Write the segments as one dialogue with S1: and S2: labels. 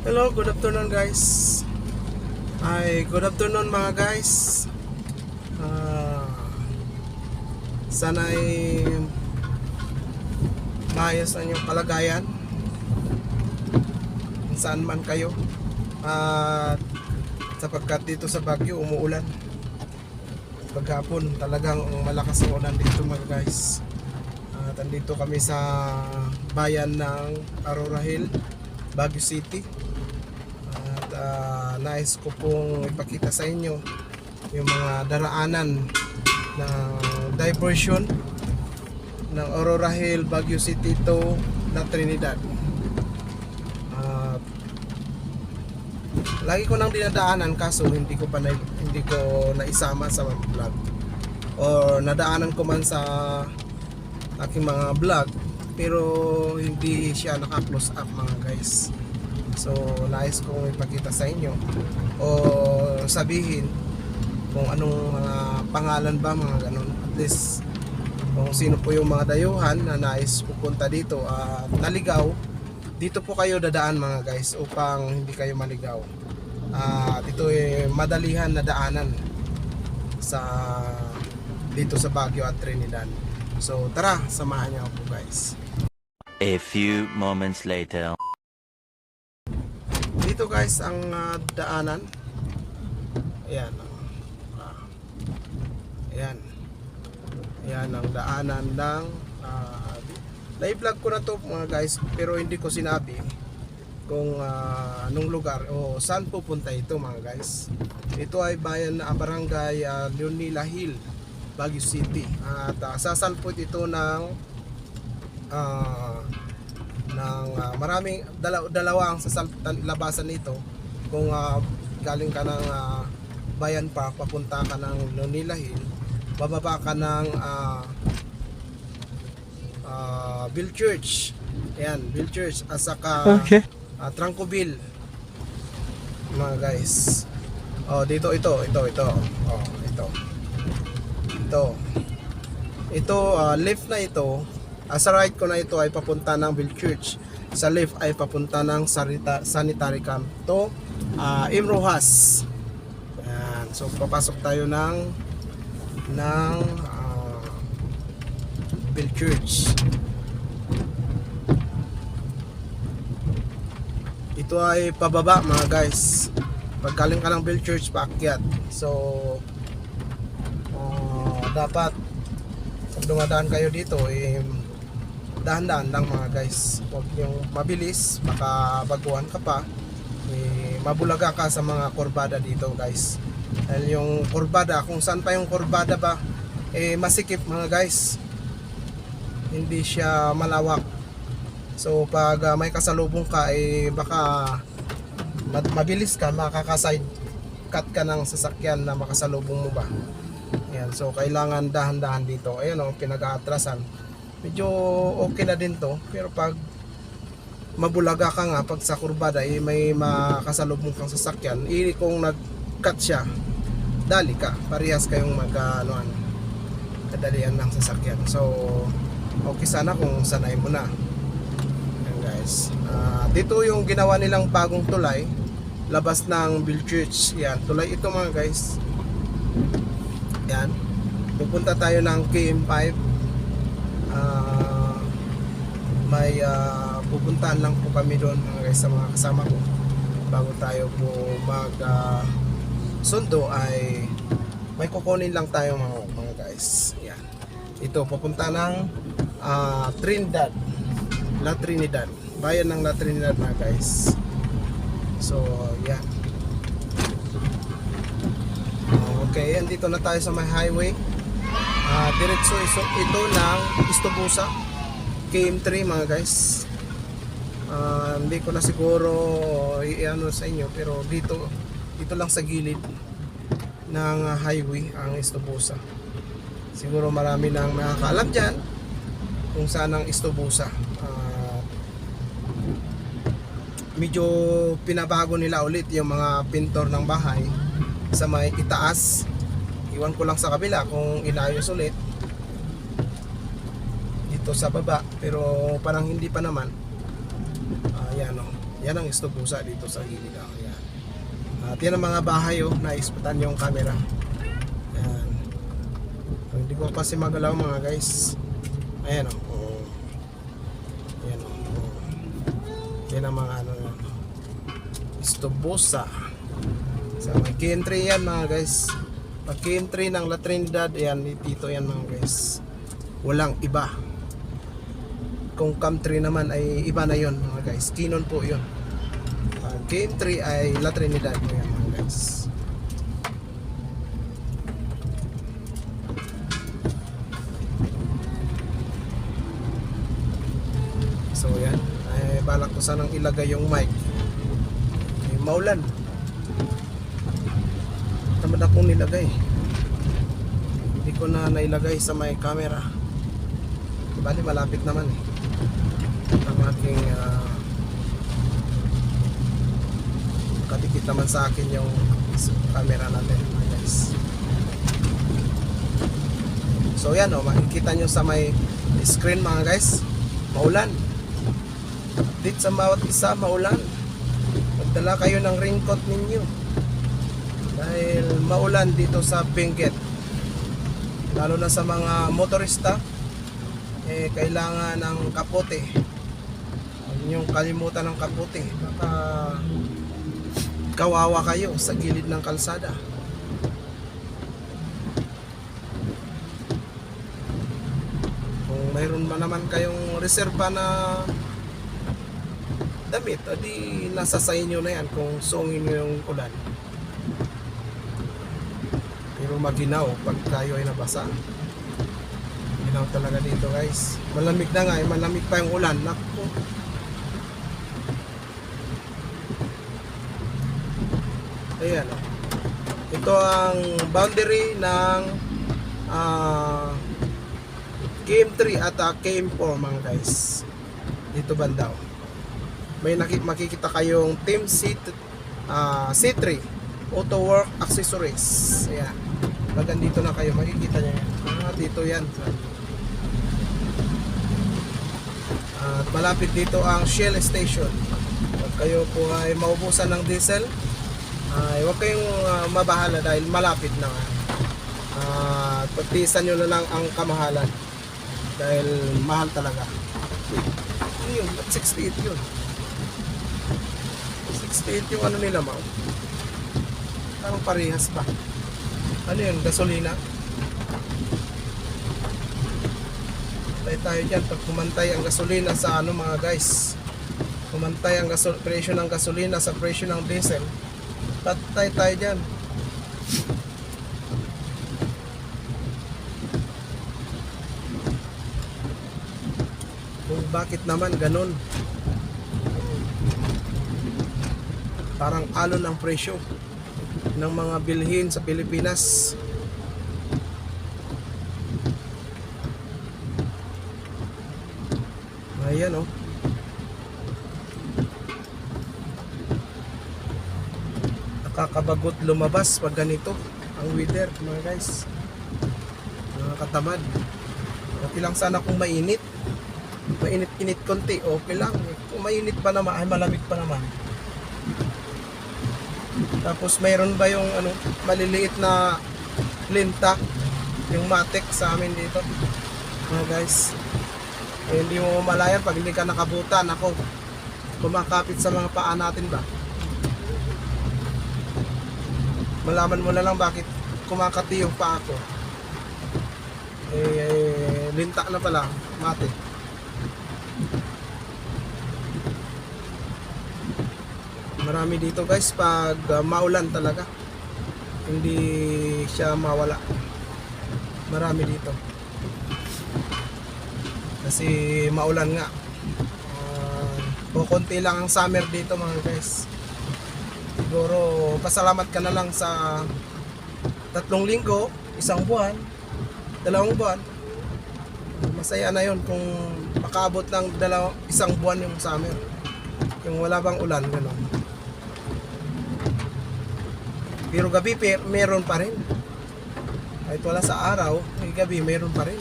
S1: Hello, good afternoon guys. Good afternoon mga guys. Ah, Sana'y maayos ang inyong kalagayan kung saan man kayo. At sapagkat dito sa Baguio umuulan. Paghapon talagang malakas ang ulan dito mga guys. At andito kami sa bayan ng Aurora Hill, Baguio City. Nais ko pong ipakita sa inyo yung mga daraanan ng diversion ng Aurora Hill, Baguio City to La Trinidad. Lagi ko nang dinadaanan kaso hindi ko naisama sa mga vlog, or nadaanan ko man sa aking mga vlog pero hindi siya naka-close up mga guys. So nais kong ipakita sa inyo o sabihin kung anong mga pangalan ba, mga ganun, at least kung sino po yung mga dayuhan na nais pupunta dito at naligaw. Dito po kayo dadaan mga guys upang hindi kayo maligaw. Ito ay madalihan na daanan sa dito sa Baguio at Trinidad. So tara, samahan niyo ako guys.
S2: A few moments later.
S1: Dito guys ang daanan. Ayan. Ayan. Ayan ang daanan ng na-vlog ko na to mga guys, pero hindi ko sinabi kung anong lugar o saan pupunta ito mga guys. Ito ay bayan na barangay Leonila Hill, Baguio City. At sasalpot ito ng maraming dalawang labasan nito. Kung galing ka ng Bayan Park papunta ka ng Leonila Hill, bababa ka ng Bill Church. Ayan, Bill Church at saka Trancoville mga guys. Dito ito. Ito left na ito. Sa right ko na ito ay papunta ng Bill Church. Sa left ay papunta ng sanitary camp to Imrohas. Ayan. So papasok tayo ng Bill Church. Ito ay pababa mga guys. Pag galing ka ng Bill Church, paakyat. So dapat pag dumadaan kayo dito dahan-dahan lang mga guys. Huwag yung mabilis, baka baguhan ka pa. Mabulaga ka sa mga kurbada dito guys. Dahil yung kurbada, kung saan pa yung kurbada ba, masikip mga guys. Hindi siya malawak. So pag may kasalubong ka, baka mabilis ka, makaka-side cut ka ng sasakyan na makasalubong mo ba. Ayan, so kailangan dahan-dahan dito. Ayan o, pinag-aatrasan. Medyo okay na din to, pero pag mabulaga ka nga, pag sa kurbada may makasalubong kang sasakyan, kung nag-cut siya, dali ka, parehas kayong kadalian ng sasakyan. So okay sana kung sanay mo na. Ayan guys, dito yung ginawa nilang bagong tulay, labas ng Bill Church. Yan, tulay ito mga guys. Yan, pupunta tayo ng KM5. May pupuntahan lang po kami doon mga guys sa mga kasama ko. Bago tayo po sundo ay may kukunin lang tayo mga guys. Yan, ito pupunta ng Trinidad, La Trinidad, bayan ng La Trinidad mga guys. So yan. Okay, andito na tayo sa may highway. Diretso ito ng Istobusa, KM3 mga guys. Hindi ko na siguro i-ano sa inyo, pero dito lang sa gilid ng highway ang Istobusa. Siguro marami nang nakakaalam dyan kung saan ang Istobusa. Medyo pinabago nila ulit yung mga pintor ng bahay sa may itaas. Iwan ko lang sa kabila kung inayos ulit dito sa baba, pero parang hindi pa naman. Ayan o, Yan ang istobusa dito sa gilid. Yan. At yan ang mga bahay na isputan yung camera. Yan. So, hindi ko kasi magalaw mga guys. Ayan oh. Ayan oh. Yan ang mga ano yan. Istobusa. So may key-entry yan mga guys. Pag key-entry ng La Trinidad, yan dito yan mga guys. Walang iba. Kung country naman ay iba na yon mga guys. Kinon po yon. Pag key-entry ay La Trinidad yan mga guys. So yan, ay balak ko sanang ilagay yung mic. Ay, maulan. Tamad akong nilagay. Hindi ko na nailagay sa may camera. Bali malapit naman ang aking kadikit naman sa akin yung camera natin mga guys. So yan makikita nyo sa may screen mga guys, maulan. Update sa bawat isa, maulan. Magdala kayo ng raincoat ninyo dahil maulan dito sa Benguet, lalo na sa mga motorista. Kailangan ng kapote. Huwag niyong kalimutan ng kapote, baka kawawa kayo sa gilid ng kalsada. Kung mayroon ba naman kayong reserba na damit, adi nasa sa inyo na yan kung sungin nyo yung ulan. Pero maginaw pag kayo ay nabasa. Ginaw talaga dito guys. Malamig na nga, malamig pa yung ulan. Naku. Ayan o. Ito ang boundary ng KM3 at KM4 mga guys. Dito banda o. May makikita kayong Team C3 Auto Work Accessories. Ayan. Pag dito na kayo, makikita nyo yan. Dito yan. At malapit dito ang Shell Station. Pag kayo po ay maubusan ng diesel, ay huwag kayong mabahala dahil malapit na nga. At pagtiisan nyo na lang ang kamahalan dahil mahal talaga. Ano yun? 68 yun. 68 yung ano nila, Mau. Parang parehas ba? Ano yun? Gasolina? Tayo dyan pag kumantay ang gasolina sa ano mga guys, kumantay ang presyo ng gasolina sa presyo ng diesel, patay tayo dyan. Kung bakit naman ganun, parang alon ang presyo ng mga bilhin sa Pilipinas. Ayan oh. Nakakabagot lumabas pag ganito ang weather mga guys. Nakakatamad. Okay lang sana kung mainit. Mainit-init konti, okay lang. Kung mainit pa naman, ay malamig pa naman. Tapos mayroon ba yung ano, maliliit na linta, yung matik sa amin dito mga guys. Hindi mo malayan pag hindi ka nakabutan. Ako, kumakapit sa mga paa natin ba? Malaman mo na lang bakit kumakati yung paa ko. Linta na pala, matik. Marami dito guys pag maulan talaga. Hindi siya mawala. Marami dito. Kasi maulan nga. Konti lang ang summer dito mga guys. Siguro pasalamat ka na lang sa 3 linggo, 1 buwan, 2 buwan. Masaya na yon kung makaabot ng 1 buwan yung summer. Yung wala bang ulan, gano'n. Pero gabi meron pa rin. Kahit wala sa araw, gabi meron pa rin.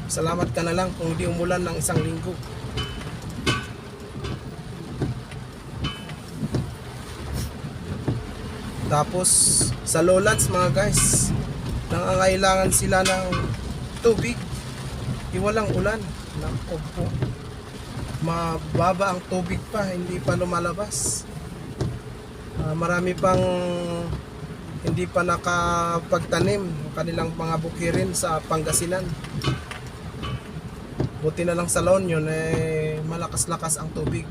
S1: Salamat ka na lang kung hindi umulan ng 1 linggo. Tapos sa lowlands mga guys, nangangailangan sila ng tubig. Walang ulan. Naku po. Mababa ang tubig pa, hindi pa lumalabas. Marami pang hindi pa nakapagtanim ng kanilang mga bukirin sa Pangasinan. Buti na lang sa La Union malakas-lakas ang tubig.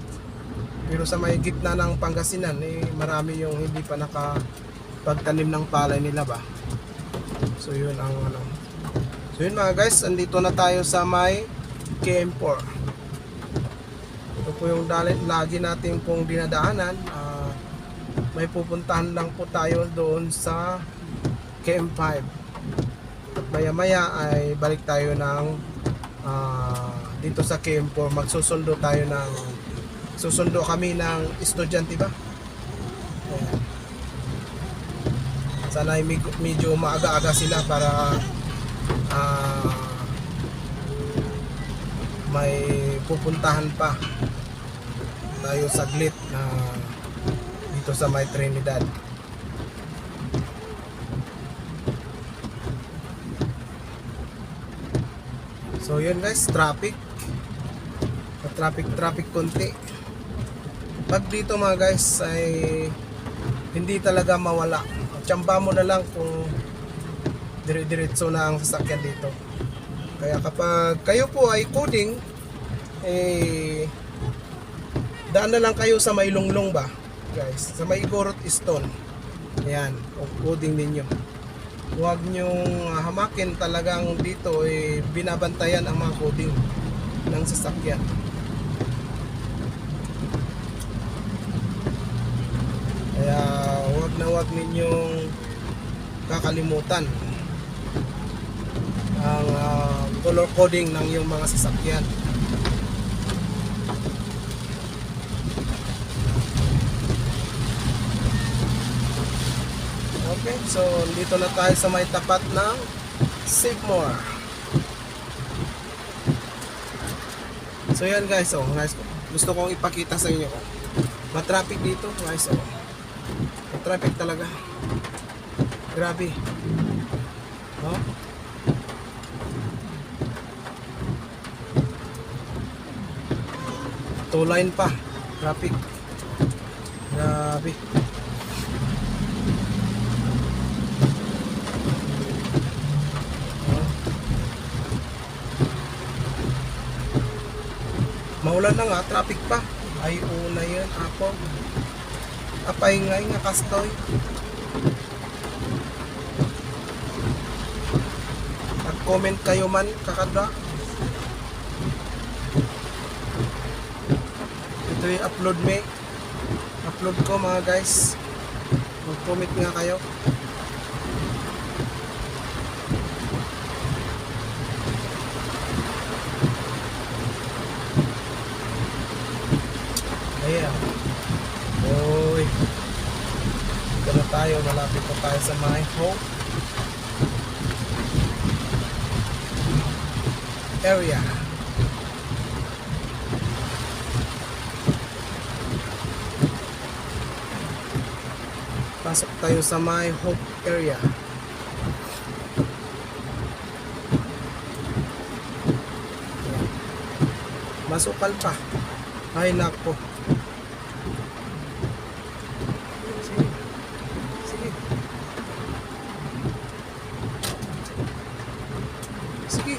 S1: Pero sa may gitna ng Pangasinan marami yung hindi pa nakapagtanim ng palay nila ba. So yun ang ano. So yun mga guys, andito na tayo sa may KM4. Ito po yung lagi natin pong dinadaanan. May pupuntahan lang po tayo doon sa KM5. At maya maya ay balik tayo ng dito sa KM4. Susundo kami ng estudyante ba? Ayan. Sana ay medyo maaga-aga sila para may pupuntahan pa tayo saglit na dito sa may Trinidad. So yun guys, traffic konti. Pag dito mga guys ay hindi talaga mawala. Tiyamba mo na lang kung dire-diretso na ang sasakyan dito. Kaya kapag kayo po ay coding, daan na lang kayo sa may Lunglong ba guys, sa may Igorot Stone. Ayan, kung coding ninyo, huwag nyong hamakin. Talagang dito binabantayan ang mga coding ng sasakyan. Kaya huwag ninyong kakalimutan ang color coding ng iyong mga sasakyan. Okay, so dito na tayo sa may tapat ng Save More. So yan guys, guys, gusto kong ipakita sa inyo ma-traffic dito guys. Ma-traffic talaga, grabe. Two line pa, traffic, grabe. Maulan na nga, traffic pa. Ay una yun, ako. Apay nga kastoy. Mag-comment kayo man, kakadra. Ito yung upload ko mga guys. Mag-comment nga kayo. Ayan. Oy. Dito na tayo. Malapit na tayo sa my home area. Pasok tayo sa my home area. Masukal pa. Ay nako. Sige.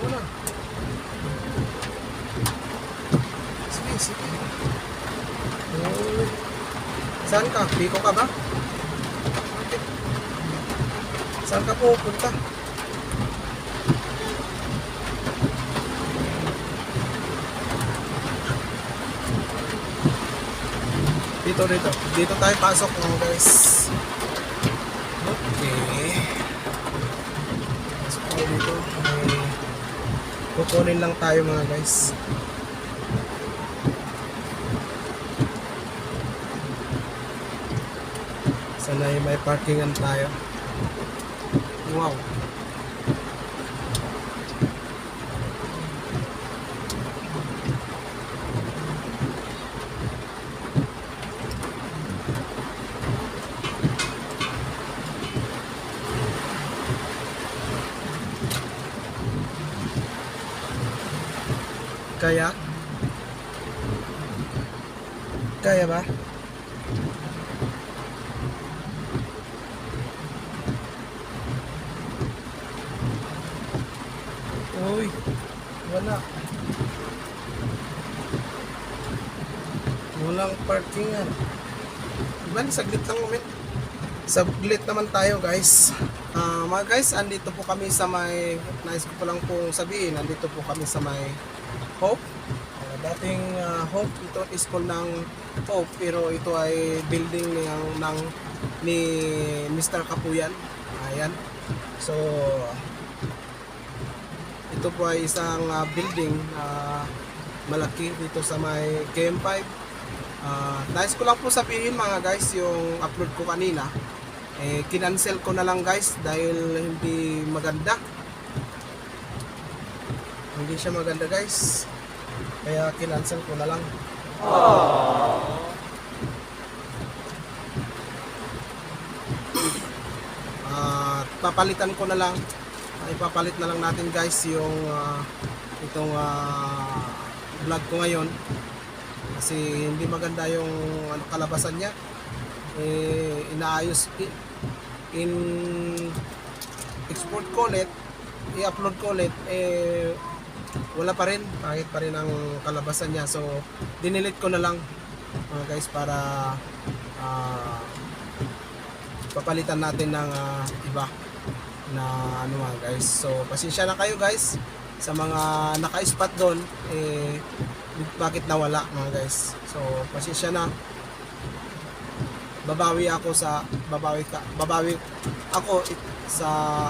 S1: Muna. Sige. Oh. Saan ka? Biko ka ba? Okay. Saan ka pupunta? Dito tayo pasok mga guys. Okay. Pasok tayo dito. Kukunin lang tayo mga guys. Sana may parkingan tayo. Wow. Kaya? Kaya ba? Uy, wala. Walang parkingan. Diba, saglit lang ulit. Saglit naman tayo guys. Mga guys, andito po kami sa may, nais ko po lang po sabihin, andito po kami sa may Hope. Dating Hope, ito is school ng Hope, pero ito ay building ni Mr. Kapuyan. Ayan. So, ito po ay isang building malaki dito sa may KM5. Nais ko lang po sabihin mga guys, yung upload ko kanina, kinancel ko na lang guys dahil hindi maganda. Hindi siya maganda guys. Kaya kinancel ko na lang. Papalitan ko na lang. Ipapalit na lang natin guys yung itong vlog ko ngayon. Kasi hindi maganda yung kalabasan niya. Inaayos in export ko ulit, i-upload ko ulit, wala pa rin, pangit pa rin ang kalabasan niya. So dinilit ko na lang mga guys para papalitan natin ng iba na ano mga guys. So pasensya na kayo guys sa mga naka-spot doon, bakit nawala mga guys. So pasensya na, babawi ako sa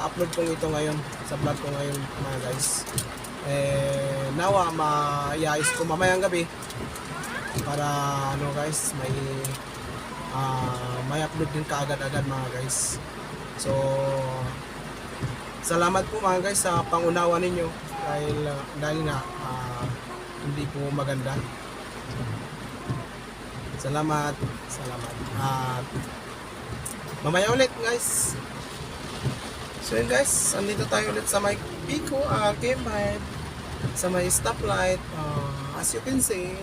S1: upload kong ito ngayon, sa vlog ko ngayon mga guys. Nawa maiayos ko mamayang gabi para ano guys, may upload din kaagad-agad mga guys. So salamat po mga guys sa pangunawa ninyo dahil nga hindi po maganda. Salamat. At mamaya ulit guys. So yun guys, andito tayo ulit sa may Pico KM5, sa may stoplight. As you can see,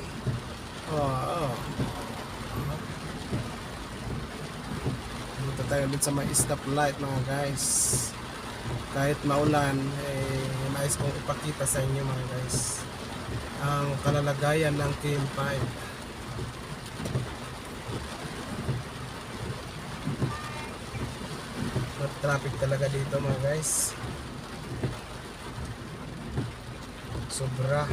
S1: andito tayo ulit sa may stoplight mga guys. Kahit maulan, nais kong ipakita sa inyo mga guys ang kalalagayan ng KM5. Traffic talaga dito mga guys, sobra.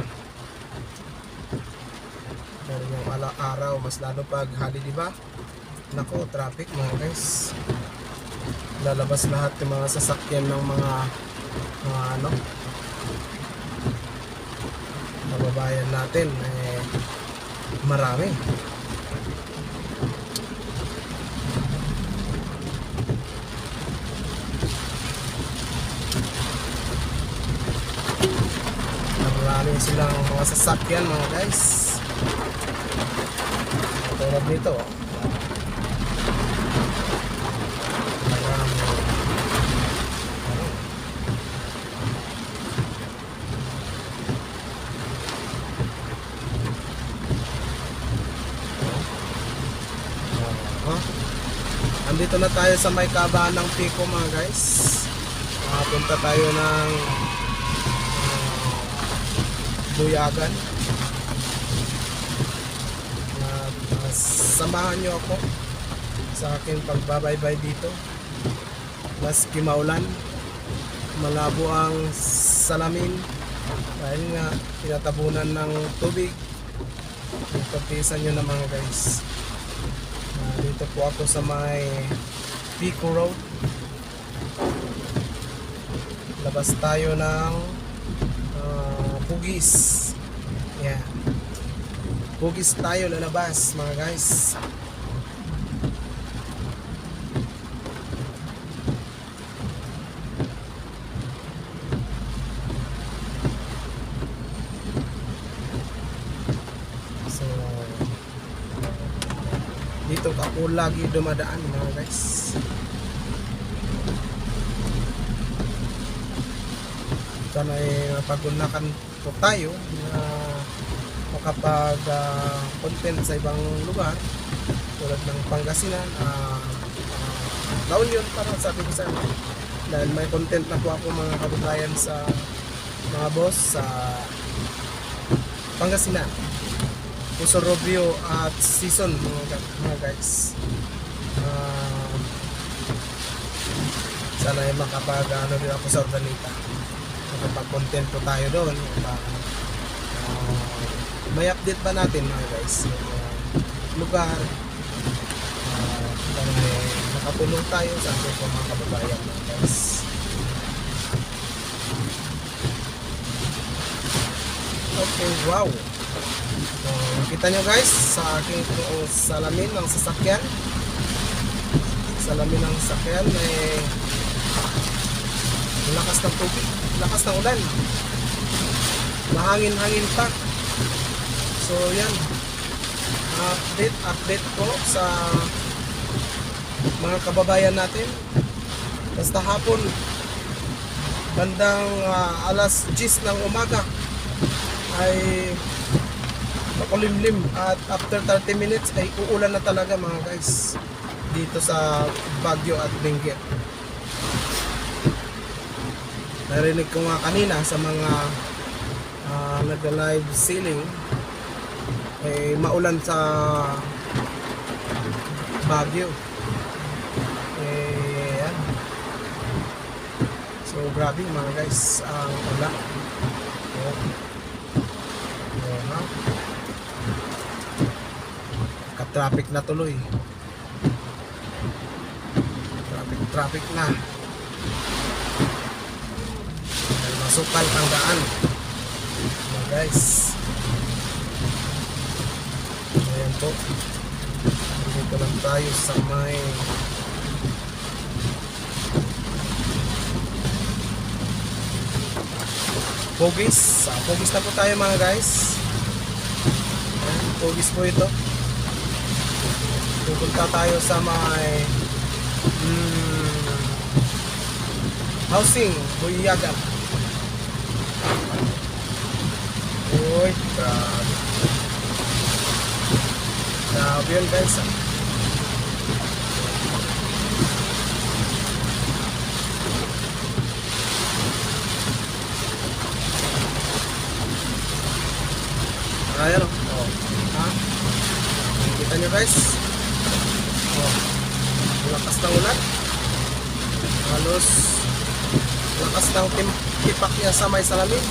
S1: Pero yung araw mas lalo pag hali, diba? Nako, traffic mga guys. Lalabas lahat yung mga sasakyan ng mga kababayan natin, marami. Marami silang mga sasakyan mga guys. Tulad nito, marami. Andito na tayo sa may kabahan ng Pico mga guys. Punta tayo ng Buyagan. Samahan nyo ako sa aking pagbabaybay dito. Maski maulan, malabo ang salamin dahil nga tinatabunan ng tubig. Ipagtisan nyo na mga guys. Dito po ako sa may Pico Road. Labas tayo ng Bugis. Yeah. Bugis tayo lalabas mga guys. So dito ako lagi dumadaan mga guys. Sana pagulakan po tayo na makapag content sa ibang lugar tulad ng Pangasinan, La Union, para sabi ko sa inyo, dahil may content na po ako mga kababayan sa mga boss sa Pangasinan, Puso Robio at Season mga guys. Sana ay makapag rin ako sa Ordanita, makapag-content po tayo doon. May update ba natin mga guys yung lugar para makatulong tayo sa ating mga kababayan mga guys. Okay, wow. So, nakita nyo guys sa aking salamin ng sasakyan. Salamin ng sasakyan lakas ng tubig, lakas ng ulan, mahangin-hangin pa. So yan, update po sa mga kababayan natin. Basta hapon bandang alas 10 ng umaga ay makulimlim at after 30 minutes ay uulan na talaga mga guys dito sa Baguio at Benguet. Narinig ko nga kanina sa mga nag-live ceiling maulan sa Baguio. Yan. So grabe mga guys ang ulan. Ka-traffic na tuloy. Traffic na. Masukal ang daan guys. Ayan po, dito lang tayo sa may Pogis. Pogis na po tayo mga guys. Ayan, Pogis po ito. Pupunta tayo sa may housing Buyagan. Uy, grabe. Grabe yun guys. Ayan o. Ha? Kita nyo guys. Lakas ng ulan. Halos lakas ng tipak niya sa may salamin.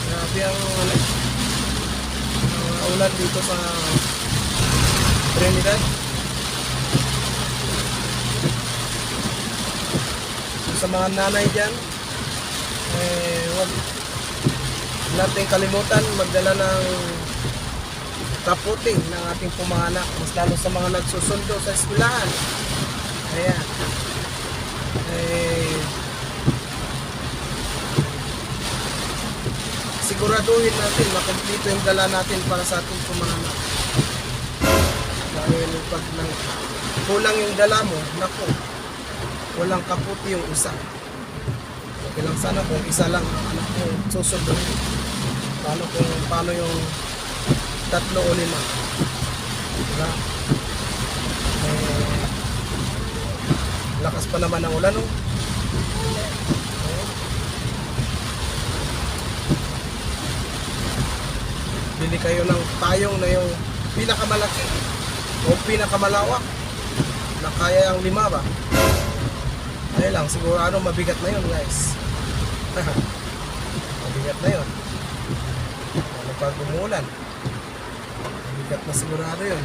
S1: Grabe ang ulan dito sa Trinidad. Sa mga nanay dyan, huwag natin kalimutan magdala ng kaputing ng ating pumana, mas lalo sa mga nagsusundo sa eskwelahan. Ayan. Siguraduhin natin makumpleto yung dala natin para sa ating pumana. Dahil pag kulang yung dala mo, naku, walang kaputi yung isa. Okay lang sana kung isa lang ang anak mo susunod. Paano yung 3 o 5? Diba? Lakas pa naman ang ulan, no? Bili kayo ng payong na yung pinakamalaki o pinakamalawak na kaya ang 5 ba? Ay lang, sigurado mabigat na yun guys. Mabigat na yun. Ano pag umulan, mabigat na sigurado yun.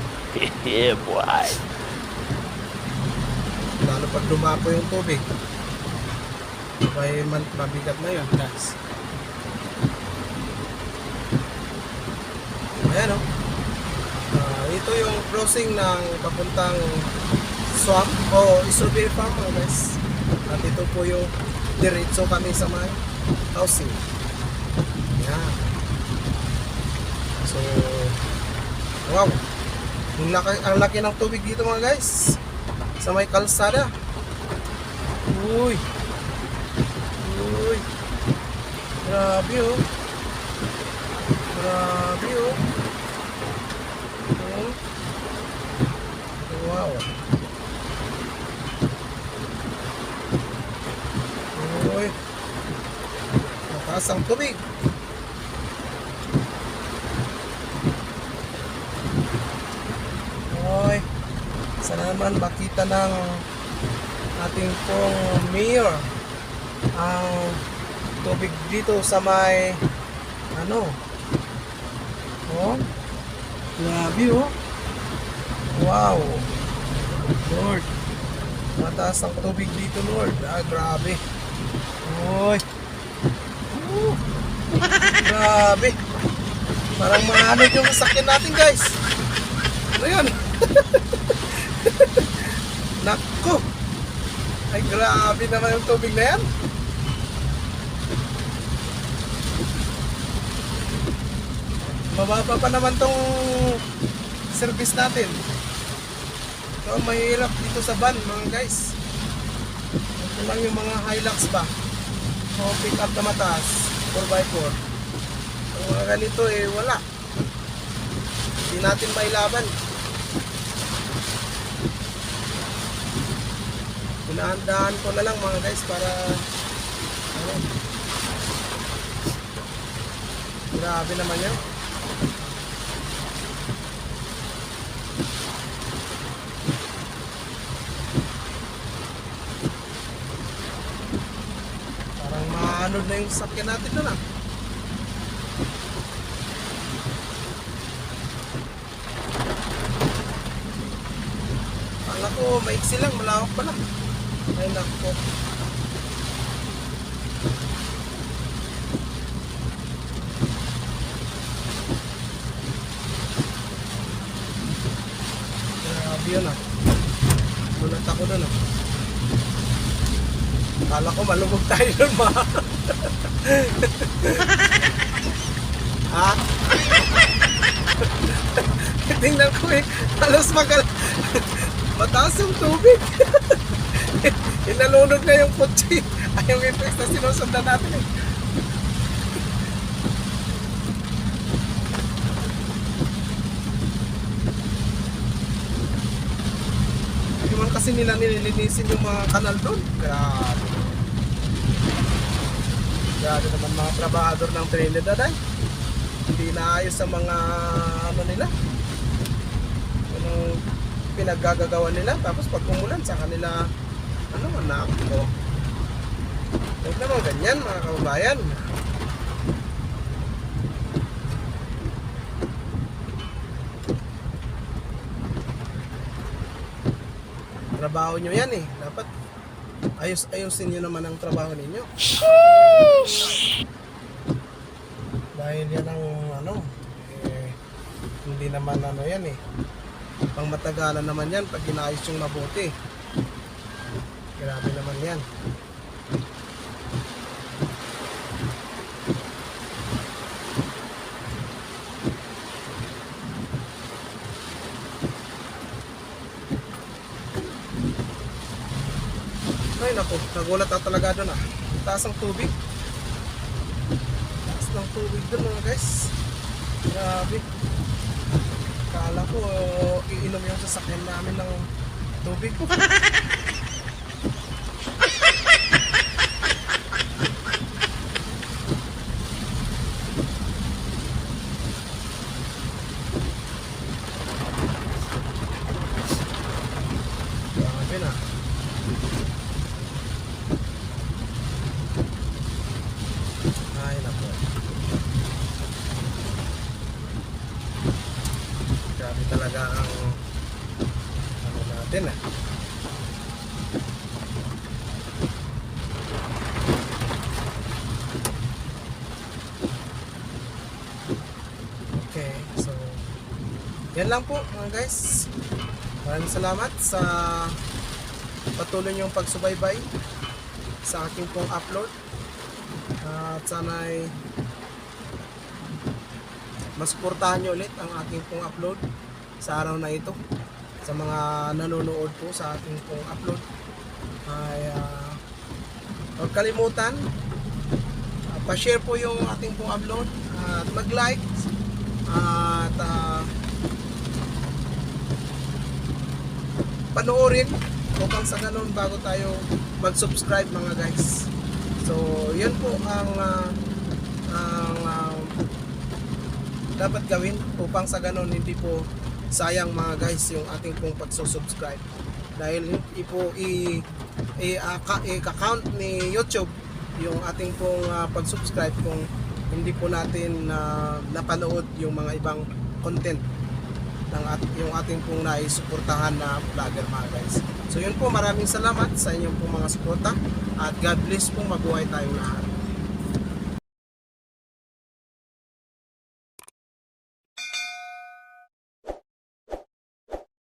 S2: Yeah, boy.
S1: Lalo pag dumapo yung tubig, mabigat na yun guys. Ayan o. Ito yung crossing ng papuntang swamp o strawberry farm mga guys. At ito po yung diretso kami sa may housing. Yan. So, wow. Ang laki ng tubig dito mga guys. Sa may kalsada. Uy. Uy. Grabe oh. Grabe oh. Oh. Wow. Uy. Mataas ang tubig. Uy. Sana naman makita ng ating pong mayor ang tubig dito sa may ano. Oh. Grabe oh. Wow. Lord. Mataas ang tubig dito, Lord. Grabe. Uy. Grabe. Parang maanod yung sasakyan natin, guys. Ano yun? Nako. Ay, grabe naman yung tubig na yan. Mababa pa naman tong service natin. So, mahirap dito sa van, mga guys. Ito lang yung mga Hilux ba. O pick up na mataas, 4x4. Ang mga ganito eh, wala. Hindi natin mailaban. Pinahandaan ko na lang mga guys para ano. Grabe naman yan. Parang maanod na yung sasakyan natin doon ah. Kala ko maiksi lang, malawak pala. Ay nako. Grabe yun ah. Gulat ako doon ah. Kala ko malubog tayo doon ma. Ha? Tingnan ko eh. Halos mataas yung tubig. Inalunod na yung kotse. Ay yung effects na sinusundan natin eh. Hindi man kasi nila nililinisin yung mga kanal doon. Grabe. Grabe naman mga trabahador ng Trinidad ay. Hindi naayos sa mga ano nila. Anong pinaggagawa nila. Tapos pag umulan sa kanila ano, anak ko. Huwag naman ganyan mga kababayan. Trabaho nyo yan eh. Dapat ayusin nyo naman ang trabaho ninyo. Dahil yan ang ano, eh, hindi naman ano yan eh. Pang matagalan naman yan pag inayos yung mabuti. Grabe naman yan. Ay naku, nagulat ako talaga doon ah. Taas ang tubig. Taas ng tubig doon mga guys. Grabe. Kala ko iinom yung sasakyan namin ng tubig ko. Grabe na. Ay naku. Grabe talaga ang ano natin ah. Okay, so yan lang po mga guys. Maraming salamat sa patuloy niyong pagsubaybay sa aking pong upload. At sana'y masuportahan niyo ulit ang aking pong upload sa araw na ito. Sa mga nanonood po sa aking pong upload ay Huwag kalimutan, pa-share po yung ating pong upload at mag-like at panoorin upang sa ganun bago tayo mag-subscribe mga guys. So yun po ang dapat gawin upang sa ganun hindi po sayang mga guys yung ating pong pagsusubscribe, dahil i-count ni YouTube yung ating pong pag-subscribe kung hindi po natin napanood yung mga ibang content ng yung ating pong naisuportahan na vlogger mga guys. So yun po, maraming salamat sa inyong pong mga suporta at God bless po, mabuhay tayong lahat.